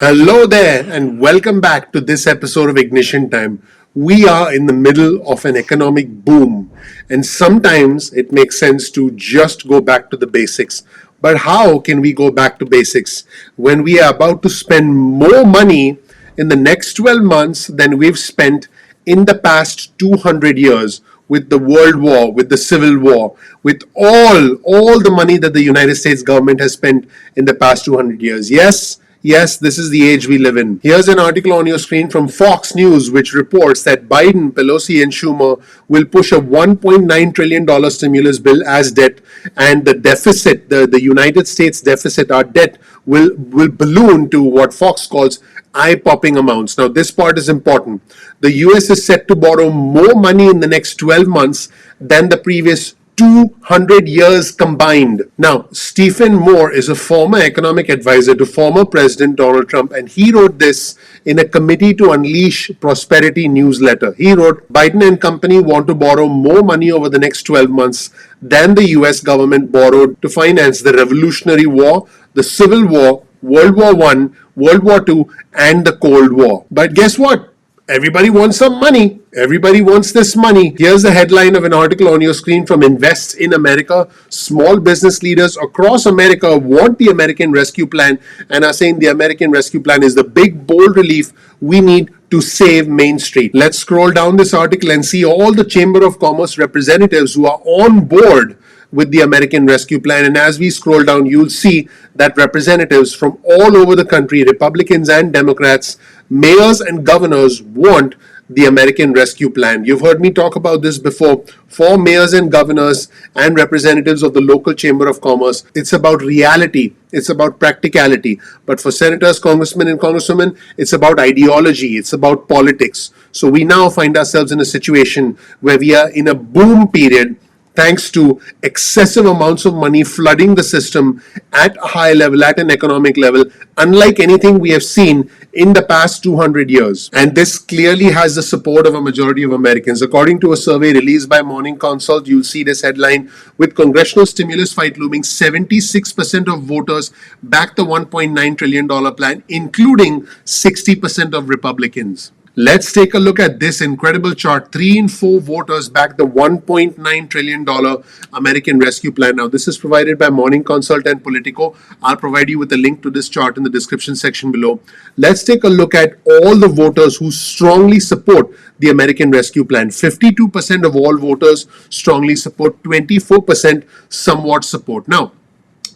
Hello there, and welcome back to this episode of Ignition Time. We are in the middle of an economic boom, and sometimes it makes sense to just go back to the basics. But how can we go back to basics when we are about to spend more money in the next 12 months than we've spent in the past 200 years? With the World War, with the Civil War, with all the money that the United States government has spent in the past 200 years. Yes, this is the age we live in. Here's an article on your screen from Fox News, which reports that Biden, Pelosi, and Schumer will push a $1.9 trillion stimulus bill as debt, and the deficit, the United States deficit, our debt, will balloon to what Fox calls eye-popping amounts. Now, this part is important. The US is set to borrow more money in the next 12 months than the previous 200 years combined. Now, Stephen Moore is a former economic advisor to former President Donald Trump, and he wrote this in a Committee to Unleash Prosperity newsletter. He wrote, Biden and company want to borrow more money over the next 12 months than the US government borrowed to finance the Revolutionary War, the Civil War, World War I, World War II, and the Cold War. But guess what? Everybody wants some money. Everybody wants this money. Here's the headline of an article on your screen from Invest in America. Small business leaders across America want the American Rescue Plan and are saying the American Rescue Plan is the big, bold relief we need to save Main Street. Let's scroll down this article and see all the Chamber of Commerce representatives who are on board with the American Rescue Plan. And as we scroll down, you'll see that representatives from all over the country, Republicans and Democrats, mayors and governors, want the American Rescue Plan. You've heard me talk about this before. For mayors and governors and representatives of the local Chamber of Commerce, it's about reality. It's about practicality. But for senators, congressmen, and congresswomen, it's about ideology. It's about politics. So we now find ourselves in a situation where we are in a boom period thanks to excessive amounts of money flooding the system at a high level, at an economic level, unlike anything we have seen in the past 200 years. And this clearly has the support of a majority of Americans. According to a survey released by Morning Consult, you'll see this headline, with congressional stimulus fight looming, 76% of voters back the $1.9 trillion plan, including 60% of Republicans. Let's take a look at this incredible chart. 3 in 4 voters back the $1.9 trillion American Rescue Plan. Now, this is provided by Morning Consult and Politico. I'll provide you with a link to this chart in the description section below. Let's take a look at all the voters who strongly support the American Rescue Plan. 52% of all voters strongly support, 24% somewhat support. Now,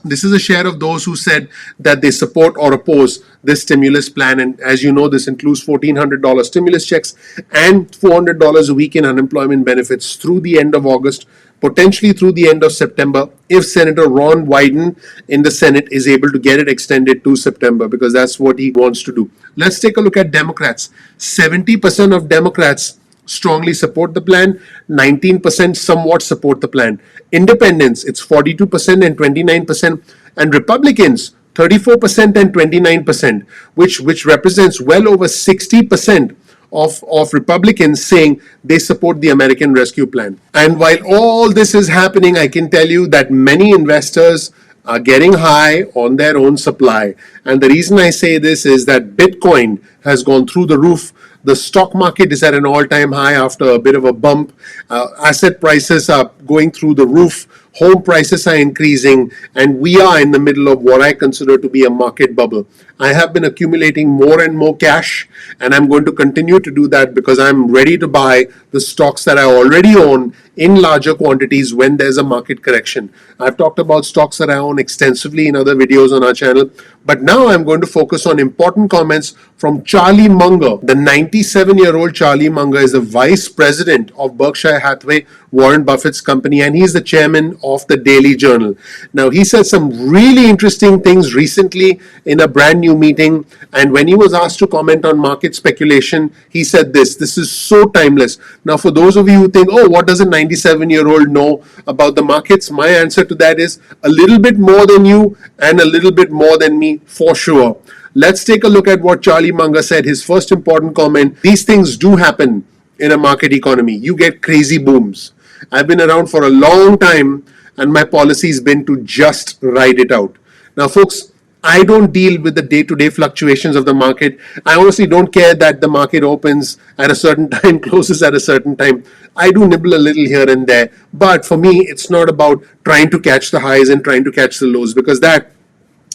this is a share of those who said that they support or oppose this stimulus plan. And as you know, this includes $1,400 stimulus checks and $400 a week in unemployment benefits through the end of August, potentially through the end of September, if Senator Ron Wyden in the Senate is able to get it extended to September, because that's what he wants to do. Let's take a look at Democrats. 70% of Democrats strongly support the plan, 19% somewhat support the plan. Independents, it's 42% and 29%, and Republicans, 34% and 29%, which represents well over 60% of Republicans saying they support the American Rescue Plan. And while all this is happening, I can tell you that many investors are getting high on their own supply. And the reason I say this is that Bitcoin has gone through the roof. The stock market is at an all-time high after a bit of a bump. Asset prices are going through the roof. Home prices are increasing, and we are in the middle of what I consider to be a market bubble. I have been accumulating more and more cash, and I'm going to continue to do that because I'm ready to buy the stocks that I already own in larger quantities when there's a market correction. I've talked about stocks that I own extensively in other videos on our channel, but now I'm going to focus on important comments from Charlie Munger. The 97-year-old Charlie Munger is the vice president of Berkshire Hathaway, Warren Buffett's company, and he's the chairman of the Daily Journal. Now, he said some really interesting things recently in a brand new meeting, and when he was asked to comment on market speculation, he said this is so timeless. Now, for those of you who think, oh, what does a 97-year-old know about the markets? My answer to that is a little bit more than you and a little bit more than me, for sure. Let's take a look at what Charlie Munger said. His first important comment: these things do happen in a market economy. You get crazy booms. I've been around for a long time, and my policy has been to just ride it out. Now, folks, I don't deal with the day-to-day fluctuations of the market. I honestly don't care that the market opens at a certain time, closes at a certain time. I do nibble a little here and there, but for me, it's not about trying to catch the highs and trying to catch the lows, because that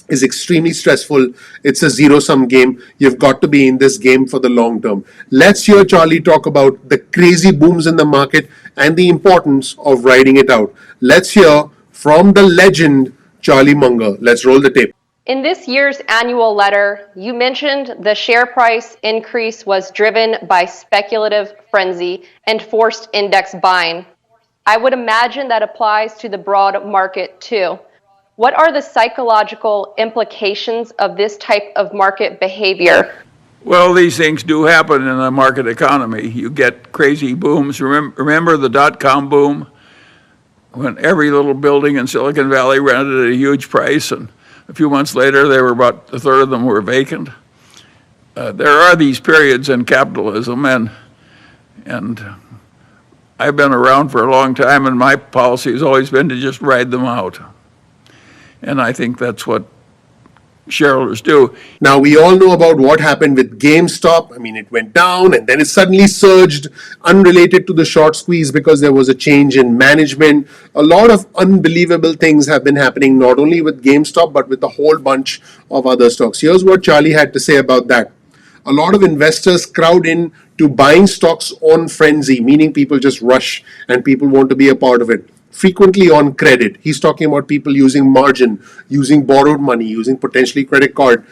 is extremely stressful. It's a zero sum game. You've got to be in this game for the long term. Let's hear Charlie talk about the crazy booms in the market and the importance of riding it out. Let's hear from the legend, Charlie Munger. Let's roll the tape. In this year's annual letter, you mentioned the share price increase was driven by speculative frenzy and forced index buying. I would imagine that applies to the broad market too. What are the psychological implications of this type of market behavior? Well, these things do happen in a market economy. You get crazy booms. Remember the dot-com boom, when every little building in Silicon Valley rented at a huge price, and a few months later, they were about a third of them were vacant. There are these periods in capitalism, and I've been around for a long time, and my policy has always been to just ride them out. And I think that's what shareholders do. Now, we all know about what happened with GameStop. I mean, it went down and then it suddenly surged, unrelated to the short squeeze, because there was a change in management. A lot of unbelievable things have been happening, not only with GameStop, but with a whole bunch of other stocks. Here's what Charlie had to say about that. A lot of investors crowd in to buying stocks on frenzy, meaning people just rush and people want to be a part of it. Frequently on credit. He's talking about people using margin, using borrowed money, using potentially credit card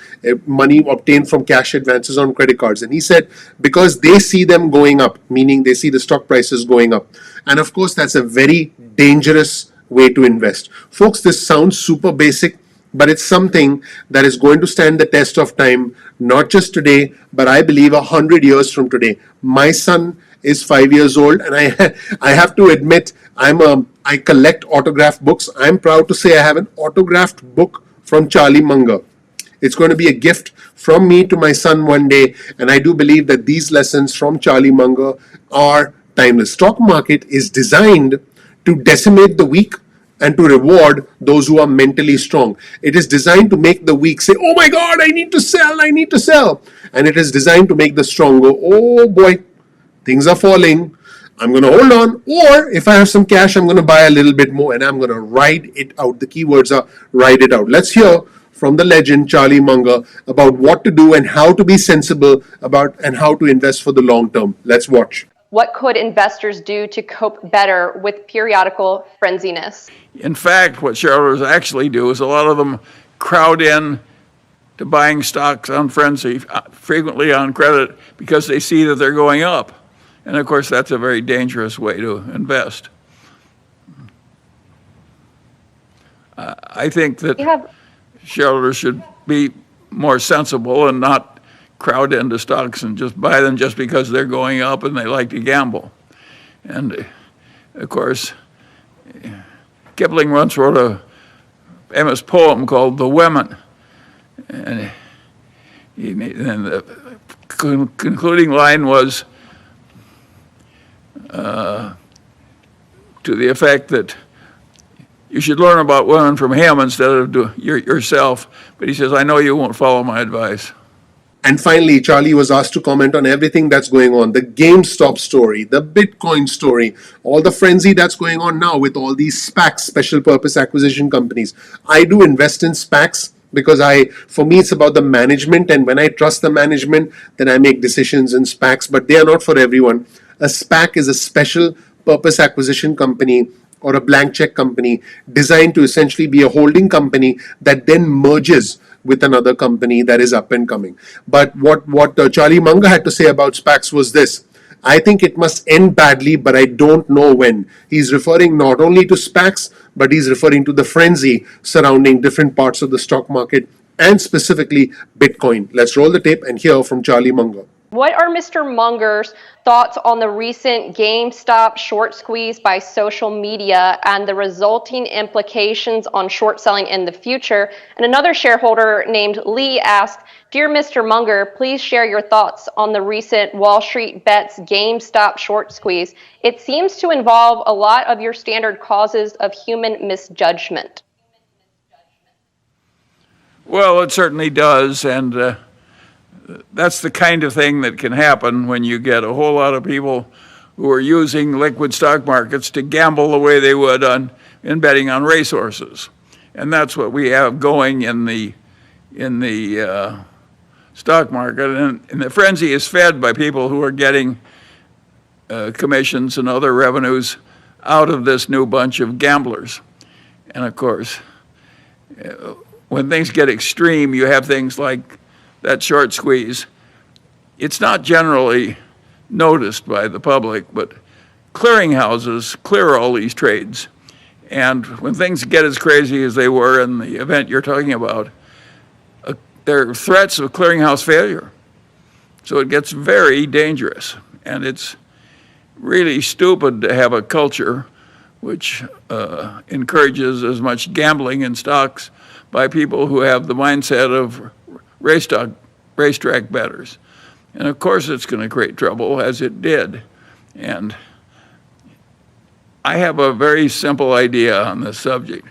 money obtained from cash advances on credit cards. And he said because they see them going up, meaning they see the stock prices going up. And of course, that's a very dangerous way to invest. Folks, this sounds super basic, but it's something that is going to stand the test of time, not just today, but I believe 100 years from today. My son is 5 years old, and I have to admit, I collect autographed books. I'm proud to say I have an autographed book from Charlie Munger. It's going to be a gift from me to my son one day, and I do believe that these lessons from Charlie Munger are timeless. Stock market is designed to decimate the weak and to reward those who are mentally strong. It is designed to make the weak say, oh my God, I need to sell, I need to sell. And it is designed to make the strong go, oh boy, things are falling. I'm going to hold on. Or if I have some cash, I'm going to buy a little bit more and I'm going to ride it out. The keywords are ride it out. Let's hear from the legend Charlie Munger about what to do and how to be sensible about and how to invest for the long term. Let's watch. What could investors do to cope better with periodical frenziness? In fact, what shareholders actually do is a lot of them crowd in to buying stocks on frenzy, frequently on credit, because they see that they're going up. And of course, that's a very dangerous way to invest. I think that shareholders should be more sensible and not crowd into stocks and just buy them just because they're going up and they like to gamble. And of course, Kipling once wrote a famous poem called "The Women," and the concluding line was to the effect that you should learn about women from him instead of yourself. But he says, I know you won't follow my advice. And finally, Charlie was asked to comment on everything that's going on. The GameStop story, the Bitcoin story, all the frenzy that's going on now with all these SPACs, special purpose acquisition companies. I do invest in SPACs because for me, it's about the management. And when I trust the management, then I make decisions in SPACs, but they are not for everyone. A SPAC is a special purpose acquisition company or a blank check company designed to essentially be a holding company that then merges with another company that is up and coming. But what Charlie Munger had to say about SPACs was this. I think it must end badly, but I don't know when. He's referring not only to SPACs, but he's referring to the frenzy surrounding different parts of the stock market and specifically Bitcoin. Let's roll the tape and hear from Charlie Munger. What are Mr. Munger's thoughts on the recent GameStop short squeeze by social media and the resulting implications on short selling in the future? And another shareholder named Lee asked, Dear Mr. Munger, please share your thoughts on the recent Wall Street Bets GameStop short squeeze. It seems to involve a lot of your standard causes of human misjudgment. Well, it certainly does, and that's the kind of thing that can happen when you get a whole lot of people who are using liquid stock markets to gamble the way they would in betting on racehorses. And that's what we have going in the stock market. And the frenzy is fed by people who are getting commissions and other revenues out of this new bunch of gamblers. And of course, when things get extreme, you have things like that short squeeze. It's not generally noticed by the public, but clearinghouses clear all these trades. And when things get as crazy as they were in the event you're talking about, there are threats of clearinghouse failure. So it gets very dangerous. And it's really stupid to have a culture which encourages as much gambling in stocks by people who have the mindset of racetrack bettors. And of course it's going to create trouble, as it did. And I have a very simple idea on this subject.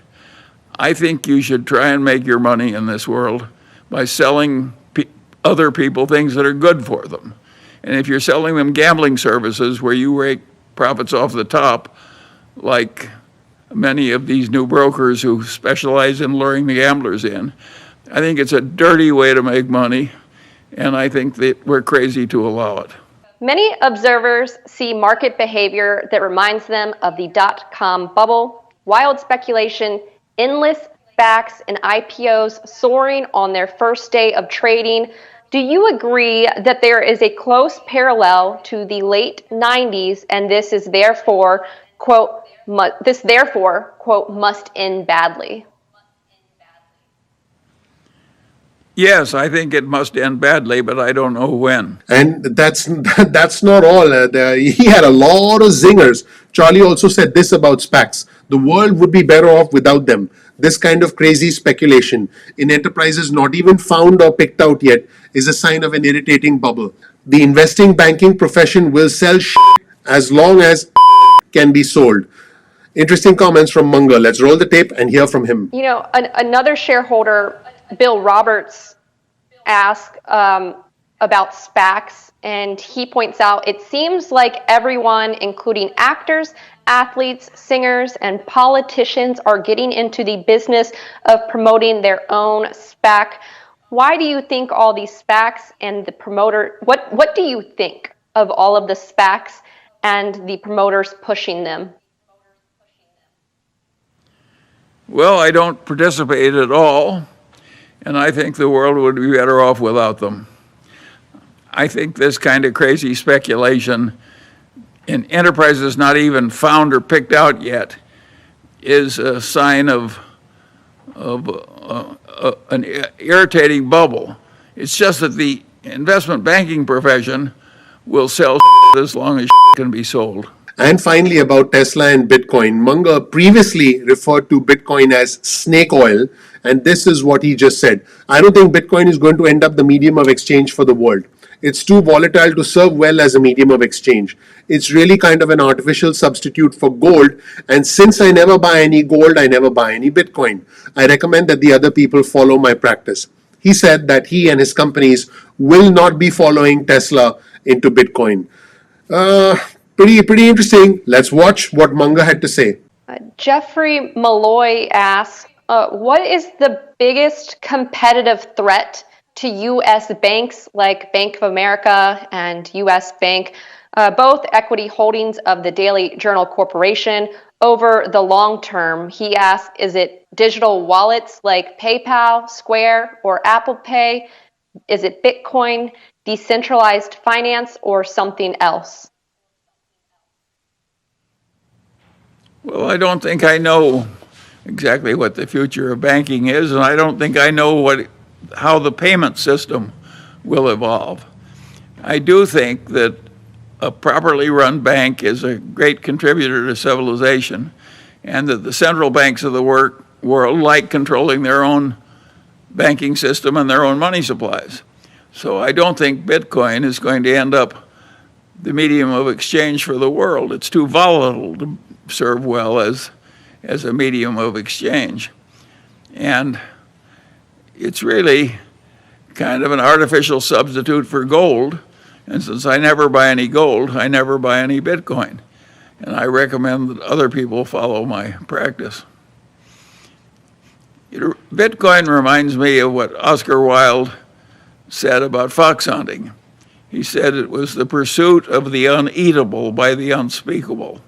I think you should try and make your money in this world by selling other people things that are good for them. And if you're selling them gambling services where you rake profits off the top, like many of these new brokers who specialize in luring the gamblers in, I think it's a dirty way to make money, and I think that we're crazy to allow it. Many observers see market behavior that reminds them of the dot-com bubble, wild speculation, endless SPACs and IPOs soaring on their first day of trading. Do you agree that there is a close parallel to the late 90s and this is therefore, quote, must end badly? Yes, I think it must end badly, but I don't know when. And that's not all. He had a lot of zingers. Charlie also said this about SPACs. The world would be better off without them. This kind of crazy speculation in enterprises not even found or picked out yet is a sign of an irritating bubble. The investing banking profession will sell as long as can be sold. Interesting comments from Munger. Let's roll the tape and hear from him. You know, another shareholder, Bill Roberts, asked about SPACs, and he points out it seems like everyone, including actors, athletes, singers, and politicians, are getting into the business of promoting their own SPAC. Why do you think all these SPACs and the promoter, what do you think of all of the SPACs and the promoters pushing them? Well, I don't participate at all, and I think the world would be better off without them. I think this kind of crazy speculation in enterprises not even found or picked out yet is a sign of an irritating bubble. It's just that the investment banking profession will sell as long as can be sold. And finally, about Tesla and Bitcoin. Munger previously referred to Bitcoin as snake oil, and this is what he just said. I don't think Bitcoin is going to end up the medium of exchange for the world. It's too volatile to serve well as a medium of exchange. It's really kind of an artificial substitute for gold, and since I never buy any gold, I never buy any Bitcoin. I recommend that the other people follow my practice. He said that he and his companies will not be following Tesla into Bitcoin. Pretty interesting. Let's watch what Munger had to say. Jeffrey Malloy asks, what is the biggest competitive threat to U.S. banks like Bank of America and U.S. Bank, both equity holdings of the Daily Journal Corporation, over the long term? He asks, is it digital wallets like PayPal, Square, or Apple Pay? Is it Bitcoin, decentralized finance, or something else? Well, I don't think I know exactly what the future of banking is, and I don't think I know how the payment system will evolve. I do think that a properly run bank is a great contributor to civilization, and that the central banks of the world like controlling their own banking system and their own money supplies. So I don't think Bitcoin is going to end up the medium of exchange for the world. It's too volatile to serve well as a medium of exchange. And it's really kind of an artificial substitute for gold. And since I never buy any gold, I never buy any Bitcoin. And I recommend that other people follow my practice. Bitcoin reminds me of what Oscar Wilde said about fox hunting. He said it was the pursuit of the uneatable by the unspeakable.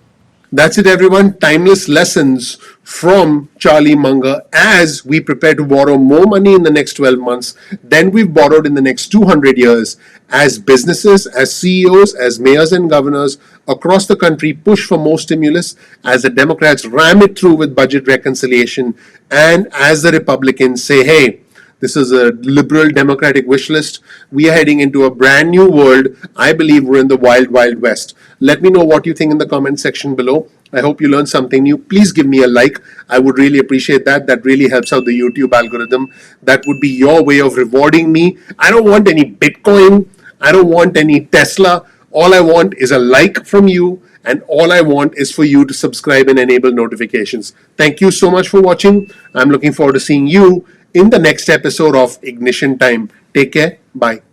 That's it, everyone. Timeless lessons from Charlie Munger as we prepare to borrow more money in the next 12 months than we've borrowed in the next 200 years as businesses, as CEOs, as mayors and governors across the country push for more stimulus, as the Democrats ram it through with budget reconciliation, and as the Republicans say, hey, this is a liberal democratic wish list. We are heading into a brand new world. I believe we're in the wild, wild west. Let me know what you think in the comment section below. I hope you learned something new. Please give me a like. I would really appreciate that. That really helps out the YouTube algorithm. That would be your way of rewarding me. I don't want any Bitcoin. I don't want any Tesla. All I want is a like from you. And all I want is for you to subscribe and enable notifications. Thank you so much for watching. I'm looking forward to seeing you in the next episode of Ignition Time. Take care. Bye.